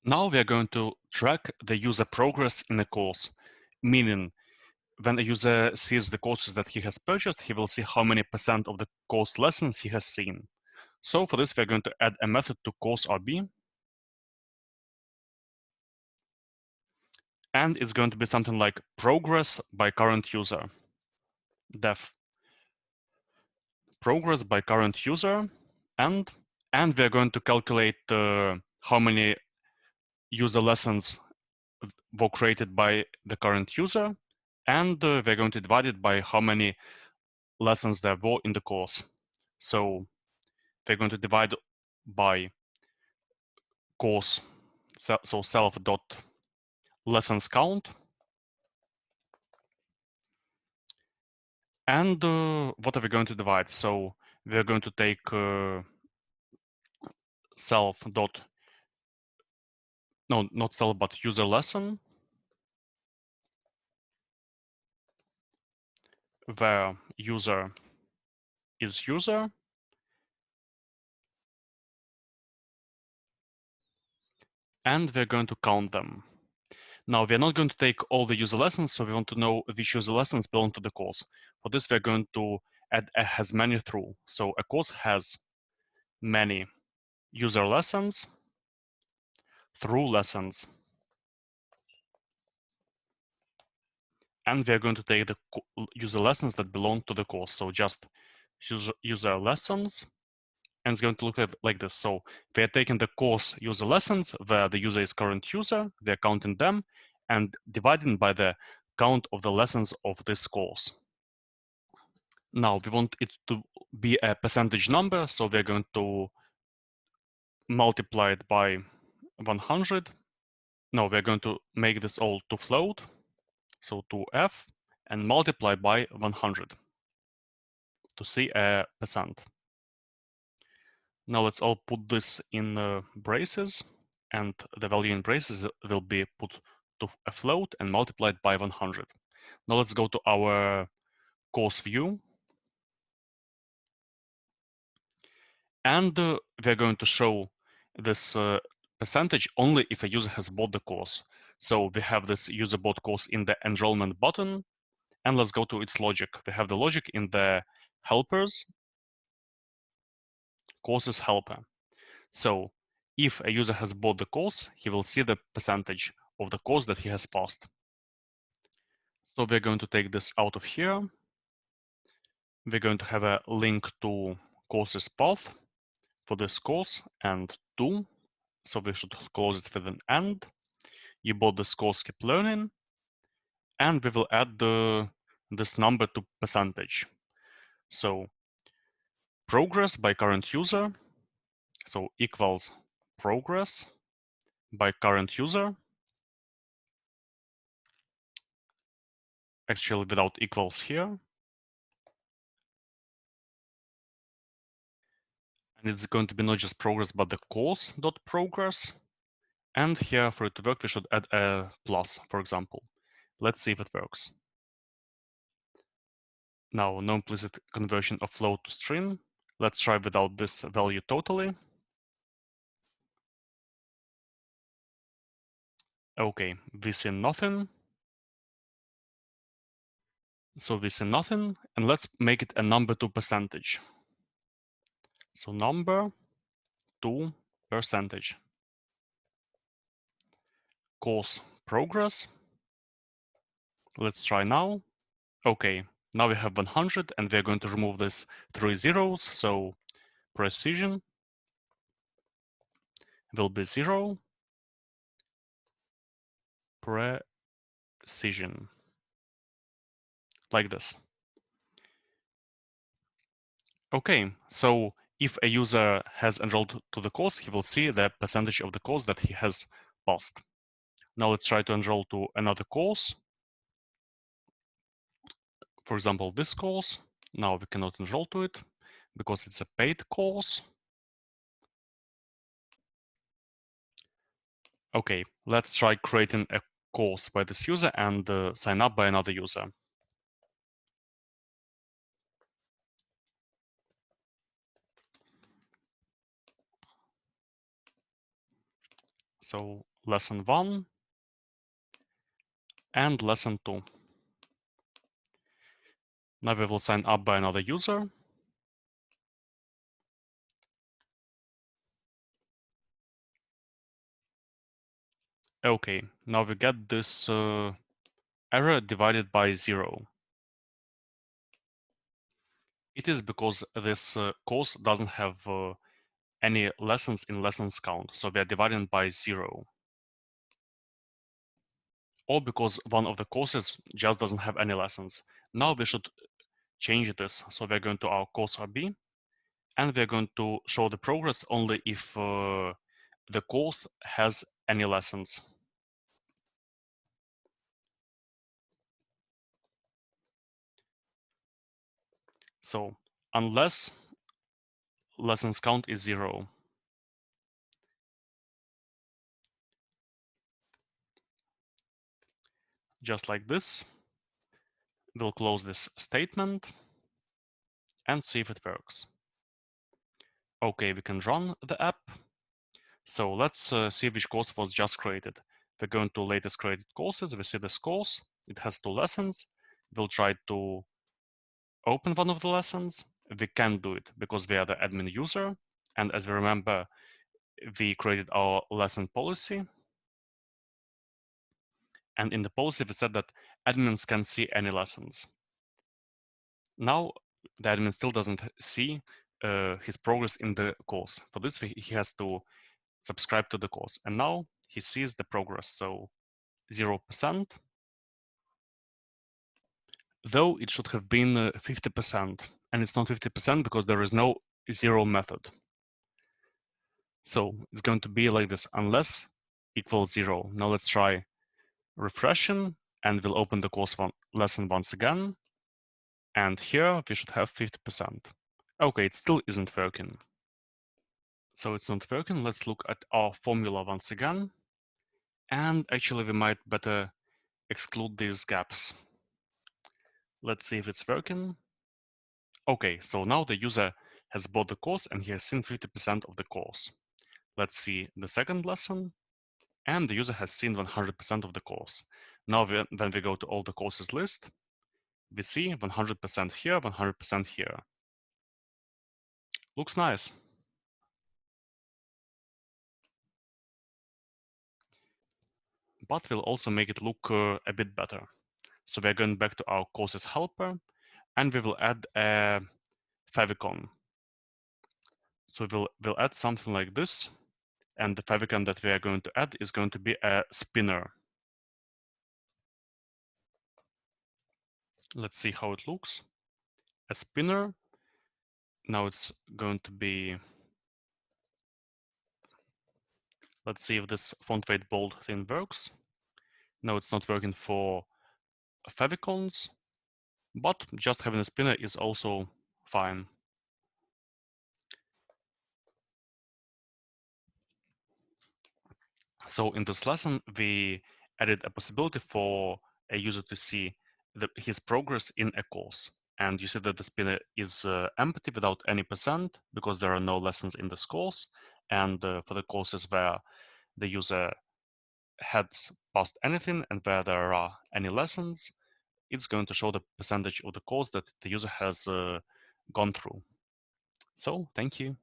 Now we are going to track the user progress in a course, meaning when a user sees the courses that he has purchased, he will see how many % of the course lessons he has seen. So for this, we're going to add a method to course RB. And it's going to be something like progress by current user. Def progress by current user. And we're going to calculate how many user lessons were created by the current user. And we're going to divide it by how many lessons there were in the course. So we're going to divide by course, so self dot lessons count. And what are we going to divide? So we're going to take self dot, no, not self, but user lesson, where user is user, and we're going to count them. Now, we're not going to take all the user lessons, so we want to know which user lessons belong to the course. For this, we're going to add a has many through. So a course has many user lessons through lessons. And we're going to take the user lessons that belong to the course. So just user lessons, and it's going to look like this. So we are taking the course user lessons where the user is current user, we are counting them, and dividing by the count of the lessons of this course. Now we want it to be a percentage number, so we're going to multiply it by 100. No, we're going to make this all to float, so to f, and multiply by 100 to see a percent. Now let's all put this in braces, and the value in braces will be put to a float and multiplied by 100. Now let's go to our course view. And we're going to show this percentage only if a user has bought the course. So we have this user bought course in the enrollment button, and let's go to its logic. We have the logic in the helpers, courses helper. So if a user has bought the course, he will see the percentage of the course that he has passed. So we're going to take this out of here. We're going to have a link to courses path for this course and to. So we should close it with an and. You bought this course, keep learning. And we will add this number to percentage. So progress by current user, so equals progress by current user, actually without equals here. And it's going to be not just progress, but the course.progress. And here for it to work, we should add a plus, for example. Let's see if it works. Now, no implicit conversion of float to string. Let's try without this value totally. Okay, we see nothing. So we see nothing, and let's make it a number to percentage. So number to percentage. Course progress. Let's try now. Okay, now we have 100, and we're going to remove this 3 zeros. So precision will be 0. Precision. Like this. Okay, so if a user has enrolled to the course, he will see the percentage of the course that he has passed. Now let's try to enroll to another course. For example, this course. Now we cannot enroll to it because it's a paid course. Okay, let's try creating a course by this user and sign up by another user. So lesson 1, and lesson 2. Now we will sign up by another user. Okay, now we get this error divided by 0. It is because this course doesn't have any lessons in lessons count, so we are dividing by 0. Or because one of the courses just doesn't have any lessons. Now we should change this. So we're going to our course RB, and we're going to show the progress only if the course has any lessons. So unless lessons count is 0. Just like this. We'll close this statement and see if it works. Okay, we can run the app. So let's see which course was just created. We're going to latest created courses. We see this course. It has 2 lessons. We'll try to open one of the lessons. We can't do it because we are the admin user. And as we remember, we created our lesson policy. And in the policy, we said that admins can see any lessons. Now, the admin still doesn't see his progress in the course. For this, he has to subscribe to the course. And now he sees the progress. So 0%, though it should have been 50%. And it's not 50% because there is no zero method. So it's going to be like this, unless equals 0. Now let's try refreshing, and we'll open the course lesson once again. And here we should have 50%. Okay, it still isn't working. So it's not working. Let's look at our formula once again. And actually, we might better exclude these gaps. Let's see if it's working. Okay, so now the user has bought the course and he has seen 50% of the course. Let's see the second lesson. And the user has seen 100% of the course. Now, when we go to all the courses list, we see 100% here, 100% here. Looks nice. But we'll also make it look a bit better. So we're going back to our courses helper, and we will add a favicon. So we'll add something like this, and the favicon that we are going to add is going to be a spinner. Let's see how it looks. A spinner. Now it's going to be, let's see if this font weight bold thing works. No, it's not working for favicons, but just having a spinner is also fine. So in this lesson, we added a possibility for a user to see his progress in a course. And you see that the spinner is empty without any percent because there are no lessons in this course. And for the courses where the user has passed anything and where there are any lessons, it's going to show the percentage of the course that the user has gone through. So thank you.